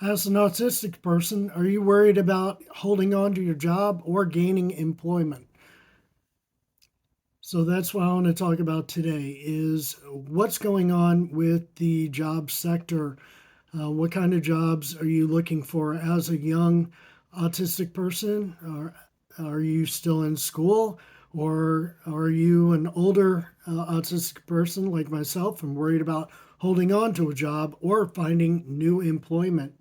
As an autistic person, are you worried about holding on to your job or gaining employment? So that's what I want to talk about today is what's going on with the job sector. What kind of jobs are you looking for as a young autistic person? Or are you still in school? Or are you an older autistic person like myself and worried about holding on to a job or finding new employment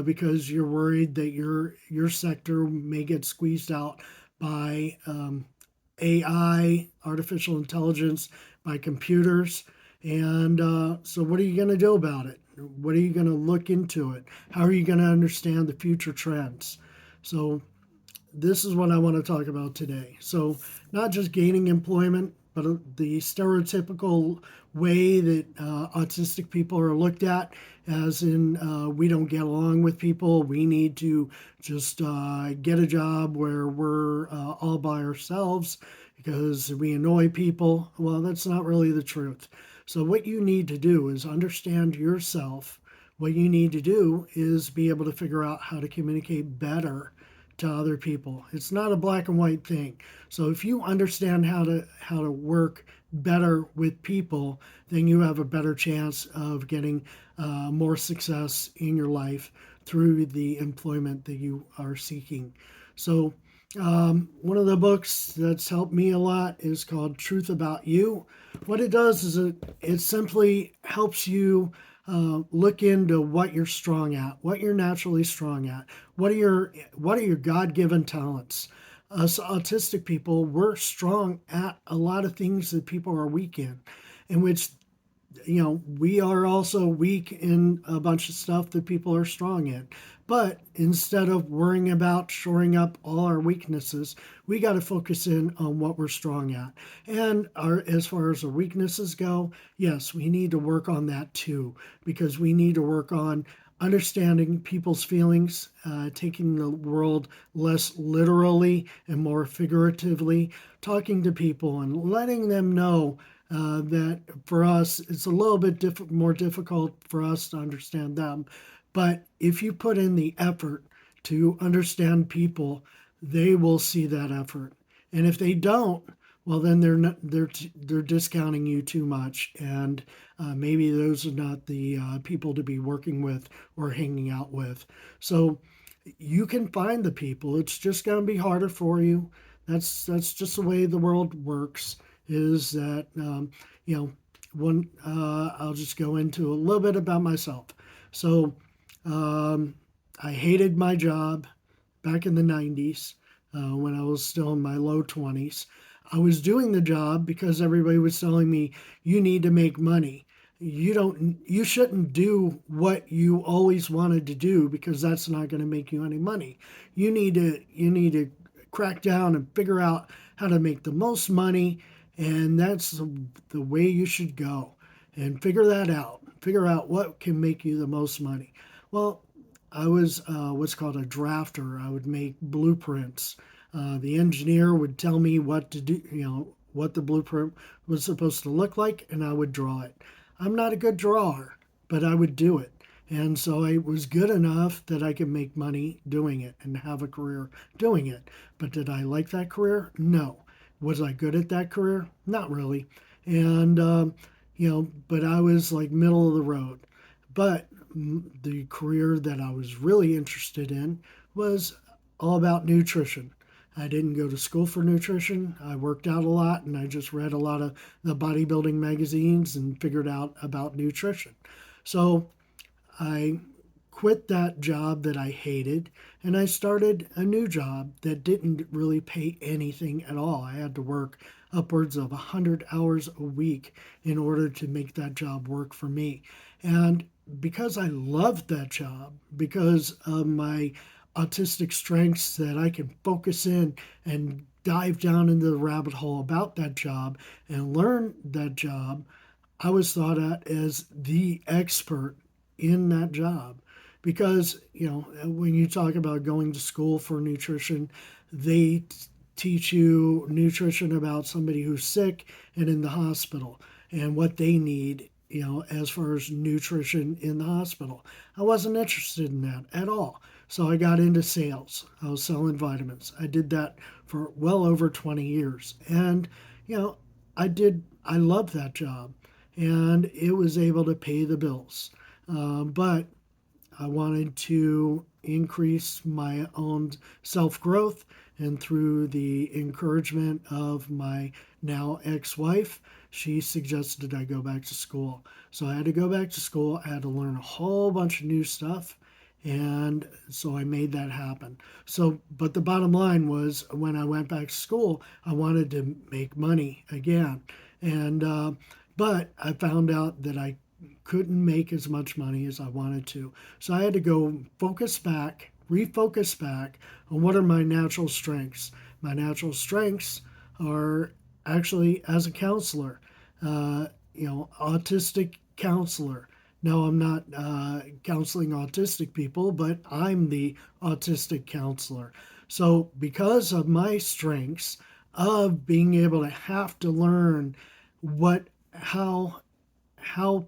because you're worried that your sector may get squeezed out by AI, artificial intelligence, by computers? And so, what are you going to do about it? What are you going to look into it? How are you going to understand the future trends? So, this is what I want to talk about today. So, not just gaining employment, but the stereotypical way that autistic people are looked at, as in we don't get along with people. We need to just get a job where we're all by ourselves because we annoy people. Well, that's not really the truth. So, what you need to do is understand yourself. What you need to do is be able to figure out how to communicate better to other people. It's not a black and white thing. So if you understand how to work better with people, then you have a better chance of getting more success in your life through the employment that you are seeking. So one of the books that's helped me a lot is called Truth About You. What it does is it simply helps you look into what you're strong at, what you're naturally strong at, what are your God-given talents. Us autistic people, we're strong at a lot of things that people are weak in which we are also weak in a bunch of stuff that people are strong in. But instead of worrying about shoring up all our weaknesses, we got to focus in on what we're strong at. And as far as our weaknesses go, yes, we need to work on that too, because we need to work on understanding people's feelings, taking the world less literally and more figuratively, talking to people and letting them know that for us, it's a little bit more difficult for us to understand them. But if you put in the effort to understand people, they will see that effort. And if they don't, well, then they're discounting you too much, and maybe those are not the people to be working with or hanging out with. So you can find the people. It's just going to be harder for you. That's just the way the world works. Is that you know one? I'll just go into a little bit about myself. So um, I hated my job back in the 90s when I was still in my low 20s. I was doing the job because everybody was telling me you need to make money. You shouldn't do what you always wanted to do because that's not going to make you any money. You need to crack down and figure out how to make the most money, and that's the way you should go. And figure that out. Figure out what can make you the most money. Well, I was what's called a drafter. I would make blueprints. The engineer would tell me what to do, what the blueprint was supposed to look like, and I would draw it. I'm not a good drawer, but I would do it. And so I was good enough that I could make money doing it and have a career doing it. But did I like that career? No. Was I good at that career? Not really. And, but I was like middle of the road. But the career that I was really interested in was all about nutrition. I didn't go to school for nutrition. I worked out a lot and I just read a lot of the bodybuilding magazines and figured out about nutrition. So I quit that job that I hated and I started a new job that didn't really pay anything at all. I had to work upwards of 100 hours a week in order to make that job work for me. And because I loved that job, because of my autistic strengths, that I can focus in and dive down into the rabbit hole about that job and learn that job, I was thought of as the expert in that job. Because, when you talk about going to school for nutrition, they teach you nutrition about somebody who's sick and in the hospital and what they need as far as nutrition in the hospital. I wasn't interested in that at all. So I got into sales. I was selling vitamins. I did that for well over 20 years. And, you know, I loved that job and it was able to pay the bills. But I wanted to increase my own self growth, and through the encouragement of my now ex wife, she suggested I go back to school. So I had to go back to school. I had to learn a whole bunch of new stuff. And so I made that happen. So, but the bottom line was when I went back to school, I wanted to make money again. And, but I found out that I couldn't make as much money as I wanted to. So I had to go refocus back on what are my natural strengths. My natural strengths are actually as a counselor, autistic counselor. No, I'm not counseling autistic people, but I'm the autistic counselor. So, because of my strengths of being able to have to learn what how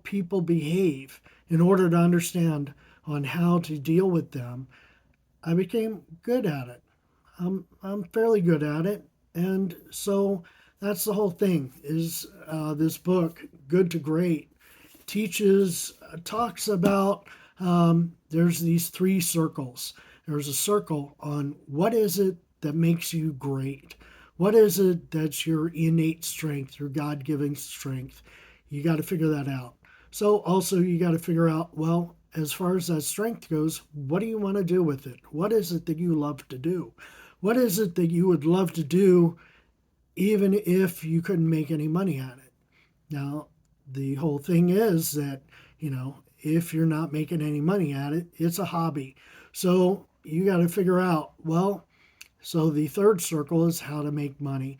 people behave in order to understand on how to deal with them, I became good at it. I'm fairly good at it, and so that's the whole thing. Is this book, Good to Great, talks about there's these three circles. There's a circle on what is it that makes you great. What is it that's your innate strength, your God-given strength? You got to figure that out. So also you got to figure out, well, as far as that strength goes, what do you want to do with it? What is it that you love to do? What is it that you would love to do even if you couldn't make any money at it? Now, the whole thing is that, if you're not making any money at it, it's a hobby. So you got to figure out, well, so the third circle is how to make money.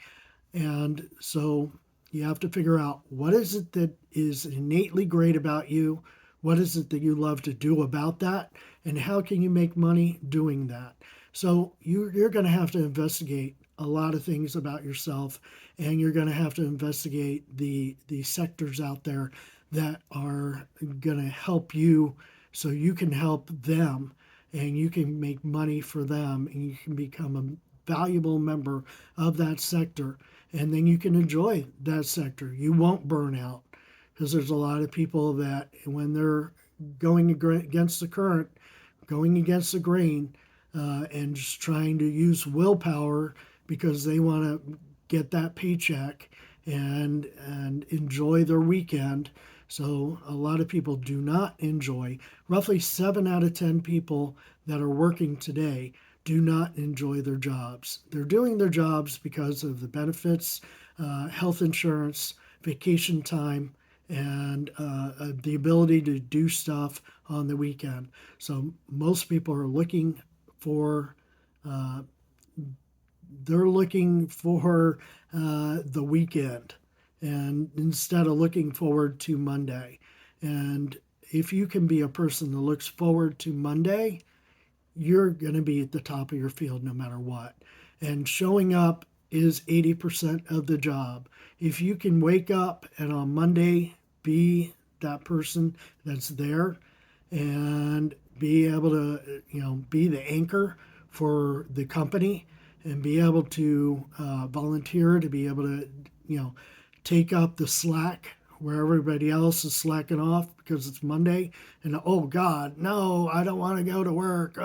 And so you have to figure out what is it that is innately great about you? What is it that you love to do about that? And how can you make money doing that? So you're going to have to investigate a lot of things about yourself, and you're going to have to investigate the sectors out there that are going to help you so you can help them and you can make money for them and you can become a valuable member of that sector, and then you can enjoy that sector. You won't burn out because there's a lot of people that when they're going against the current, going against the grain, and just trying to use willpower because they want to get that paycheck and enjoy their weekend. So a lot of people do not enjoy. Roughly 7 out of 10 people that are working today do not enjoy their jobs. They're doing their jobs because of the benefits, health insurance, vacation time, and the ability to do stuff on the weekend. So most people are looking for uh, they're looking for the weekend, and instead of looking forward to Monday. And if you can be a person that looks forward to Monday, you're going to be at the top of your field no matter what. And showing up is 80% of the job. If you can wake up and on Monday be that person that's there and be able to, be the anchor for the company and be able to volunteer to be able to, take up the slack where everybody else is slacking off because it's Monday and oh God, no, I don't want to go to work.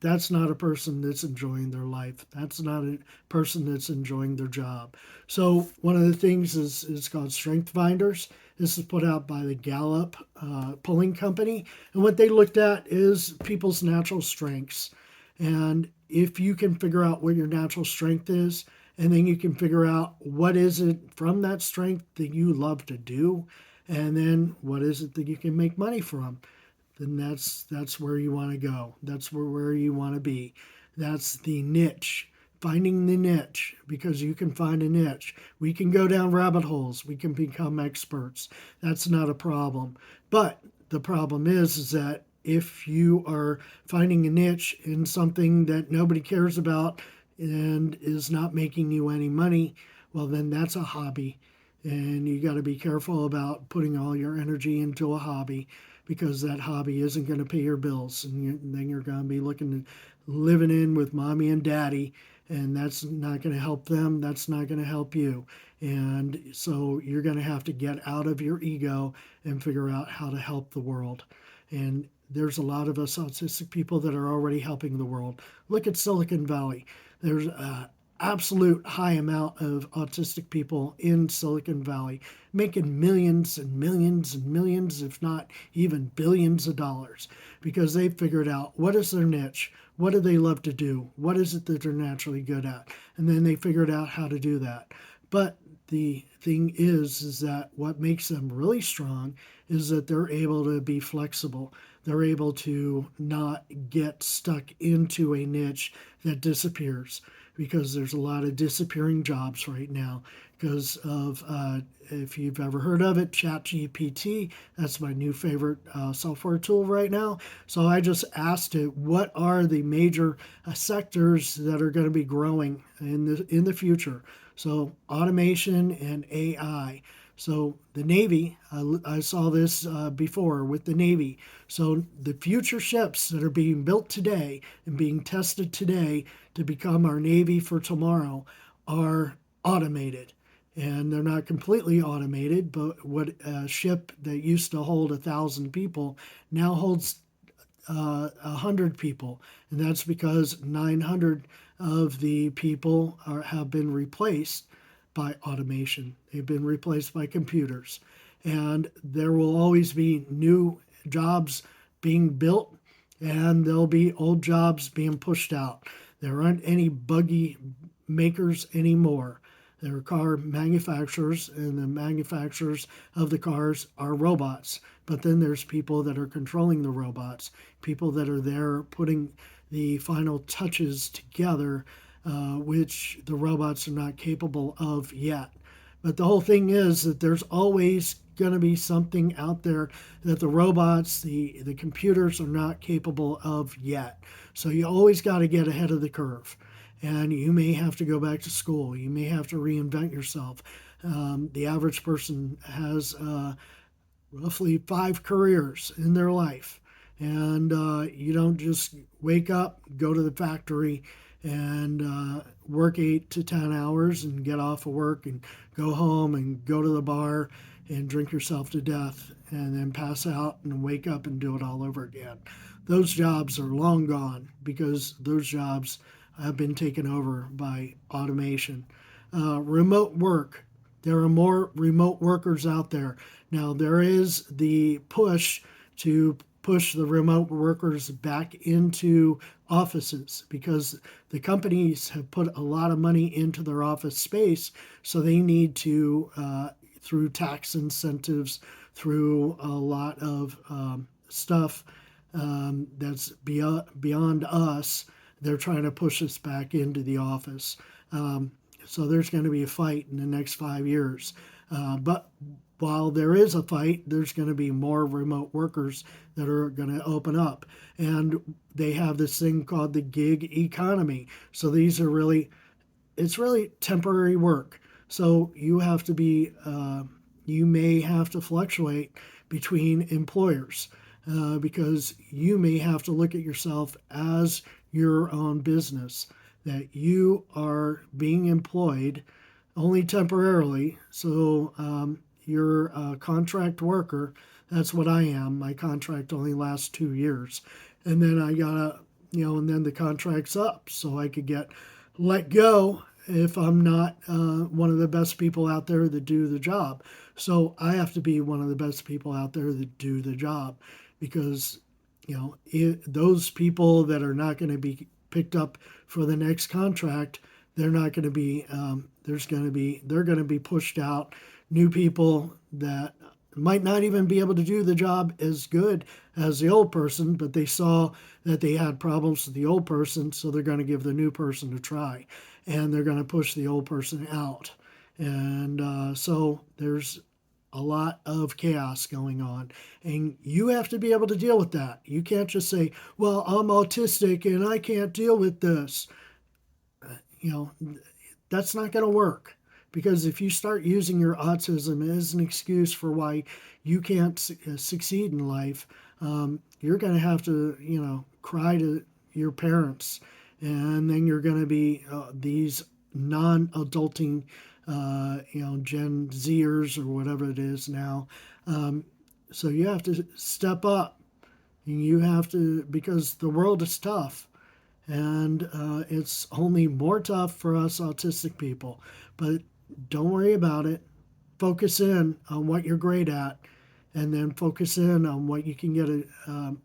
That's not a person that's enjoying their life. That's not a person that's enjoying their job. So one of the things is called Strength Finders. This is put out by the Gallup polling company. And what they looked at is people's natural strengths. And if you can figure out what your natural strength is, and then you can figure out what is it from that strength that you love to do, and then what is it that you can make money from, then that's where you want to go. That's where you want to be. That's the niche. Finding the niche, because you can find a niche. We can go down rabbit holes. We can become experts. That's not a problem. But the problem is that if you are finding a niche in something that nobody cares about and is not making you any money, well, then that's a hobby. And you got to be careful about putting all your energy into a hobby because that hobby isn't going to pay your bills. And then you're going to be living in with mommy and daddy, and that's not going to help them. That's not going to help you. And so you're going to have to get out of your ego and figure out how to help the world. And there's a lot of us autistic people that are already helping the world. Look at Silicon Valley. There's absolute high amount of autistic people in Silicon Valley making millions and millions and millions, if not even billions of dollars, because they figured out what is their niche, what do they love to do, what is it that they're naturally good at, and then they figured out how to do that. But the thing is that what makes them really strong is that they're able to be flexible. They're able to not get stuck into a niche that disappears, because there's a lot of disappearing jobs right now because of, if you've ever heard of it, ChatGPT. That's my new favorite software tool right now. So I just asked it, what are the major sectors that are going to be growing in the future? So automation and AI. So the Navy, I saw this before with the Navy. So the future ships that are being built today and being tested today to become our Navy for tomorrow are automated. And they're not completely automated, but what a ship that used to hold 1,000 people now holds 100 people, and that's because 900 of the people have been replaced by automation. They've been replaced by computers, and there will always be new jobs being built, and there'll be old jobs being pushed out. There aren't any buggy makers anymore. There are car manufacturers, and the manufacturers of the cars are robots. But then there's people that are controlling the robots, people that are there putting the final touches together, which the robots are not capable of yet. But the whole thing is that there's always going to be something out there that the robots, the computers are not capable of yet. So you always got to get ahead of the curve. And you may have to go back to school. You may have to reinvent yourself. The average person has roughly 5 careers in their life. And you don't just wake up, go to the factory, and work 8 to 10 hours and get off of work and go home and go to the bar and drink yourself to death and then pass out and wake up and do it all over again. Those jobs are long gone because those jobs have been taken over by automation. Remote work. There are more remote workers out there. Now, there is the push to push the remote workers back into offices because the companies have put a lot of money into their office space, so they need to, through tax incentives, through a lot of stuff that's beyond us, they're trying to push us back into the office. So there's going to be a fight in the next 5 years. But while there is a fight, there's going to be more remote workers that are going to open up. And they have this thing called the gig economy. So these are it's really temporary work. So you may have to fluctuate between employers because you may have to look at yourself as your own business, that you are being employed only temporarily. So you're a contract worker. That's what I am. My contract only lasts 2 years. And then I gotta, and then the contract's up. So I could get let go if I'm not one of the best people out there that do the job. So I have to be one of the best people out there that do the job because, those people that are not going to be picked up for the next contract, they're not going to be, they're going to be pushed out. New people that might not even be able to do the job as good as the old person, but they saw that they had problems with the old person, so they're going to give the new person a try, and they're going to push the old person out. And so there's a lot of chaos going on, and you have to be able to deal with that. You can't just say, well, I'm autistic and I can't deal with this. You know, that's not going to work Because if you start using your autism as an excuse for why you can't succeed in life, you're going to have to, cry to your parents, and then you're going to be these non-adulting, Gen Zers or whatever it is now. Um, so you have to step up. You have to, because the world is tough, and it's only more tough for us autistic people. But don't worry about it. Focus in on what you're great at, and then focus in on what you can get,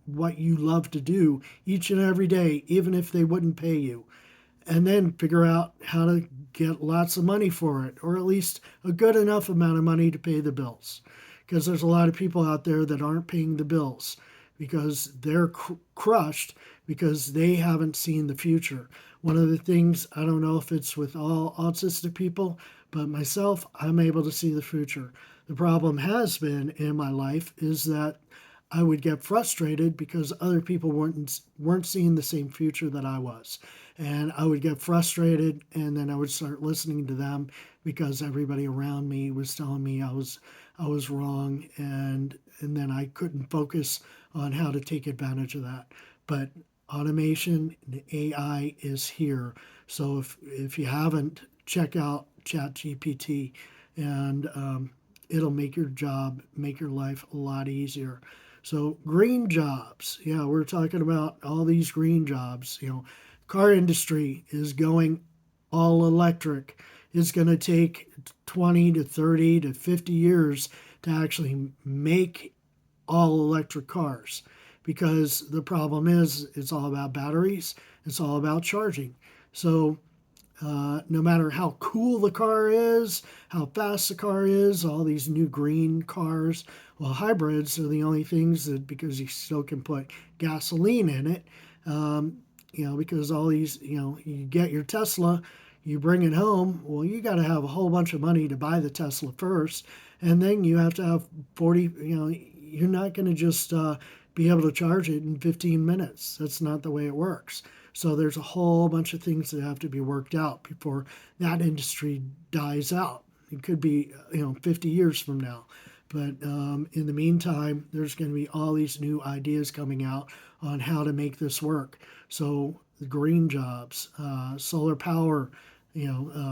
what you love to do each and every day, even if they wouldn't pay you, and then figure out how to get lots of money for it, or at least a good enough amount of money to pay the bills. Because there's a lot of people out there that aren't paying the bills because they're crushed because they haven't seen the future. One of the things, I don't know if it's with all autistic people, but myself, I'm able to see the future. The problem has been in my life is that I would get frustrated because other people weren't seeing the same future that I was, and I would get frustrated, and then I would start listening to them because everybody around me was telling me I was wrong, and then I couldn't focus on how to take advantage of that. But automation, the AI is here, so if you haven't, check out ChatGPT, and it'll make your life a lot easier. So green jobs, yeah, we're talking about all these green jobs. Car industry is going all electric. It's going to take 20 to 30 to 50 years to actually make all electric cars, because the problem is it's all about batteries, it's all about charging. So no matter how cool the car is, how fast the car is, all these new green cars, well, hybrids are the only things that, because you still can put gasoline in it, um, because all these, you get your Tesla, you bring it home, well, you got to have a whole bunch of money to buy the Tesla first, and then you have to have 40, you're not going to just be able to charge it in 15 minutes. That's not the way it works. So there's a whole bunch of things that have to be worked out before that industry dies out. It could be 50 years from now, but in the meantime, there's going to be all these new ideas coming out on how to make this work. So the green jobs, solar power,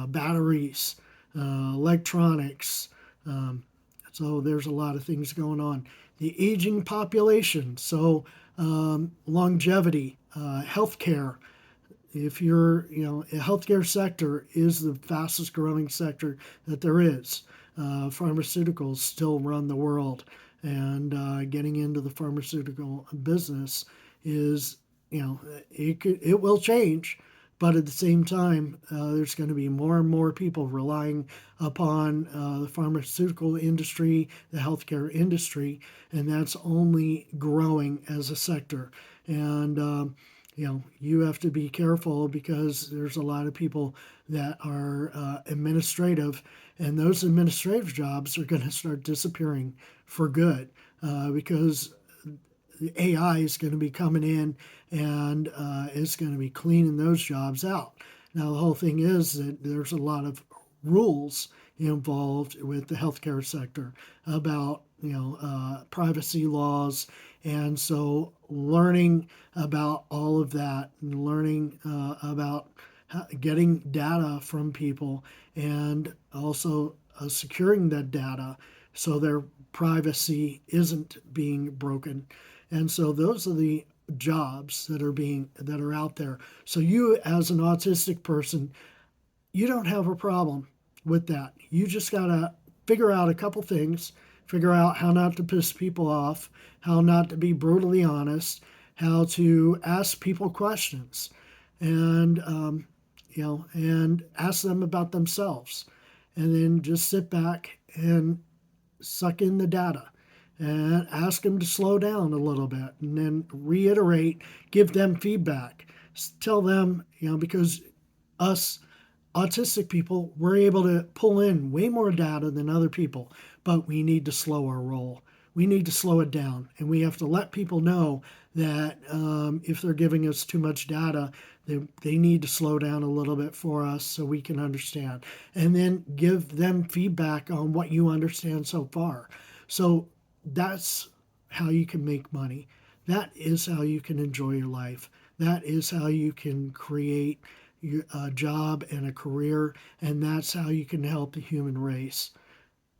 batteries, electronics. Um, so there's a lot of things going on. The aging population, so longevity, healthcare. If you're, a healthcare sector is the fastest growing sector that there is. Pharmaceuticals still run the world, and getting into the pharmaceutical business is, it will change, but at the same time, there's going to be more and more people relying upon the pharmaceutical industry, the healthcare industry, and that's only growing as a sector. And you have to be careful because there's a lot of people that are administrative, and those administrative jobs are going to start disappearing for good, because the AI is going to be coming in, and it's going to be cleaning those jobs out. Now, the whole thing is that there's a lot of rules involved with the healthcare sector about privacy laws, and so learning about all of that, and learning about getting data from people, and also securing that data so their privacy isn't being broken. And so those are the jobs that are out there. So you, as an autistic person, you don't have a problem with that. You just got to figure out a couple things, figure out how not to piss people off, how not to be brutally honest, how to ask people questions, and and ask them about themselves, and then just sit back and suck in the data and ask them to slow down a little bit, and then reiterate, give them feedback, tell them, because us autistic people, we're able to pull in way more data than other people, but we need to slow our roll. we need to slow it down. And we have to let people know that if they're giving us too much data, they need to slow down a little bit for us so we can understand. And then give them feedback on what you understand so far. So that's how you can make money. That is how you can enjoy your life. That is how you can create a job and a career, and that's how you can help the human race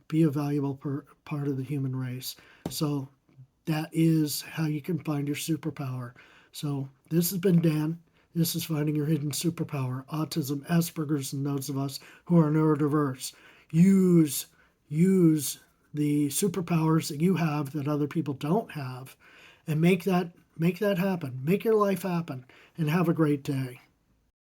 be a valuable part of the human race. So that is how you can find your superpower. So this has been Dan. This is Finding Your Hidden Superpower, Autism, Asperger's, and those of us who are neurodiverse. Use the superpowers that you have that other people don't have, and make that happen. Make your life happen, and have a great day.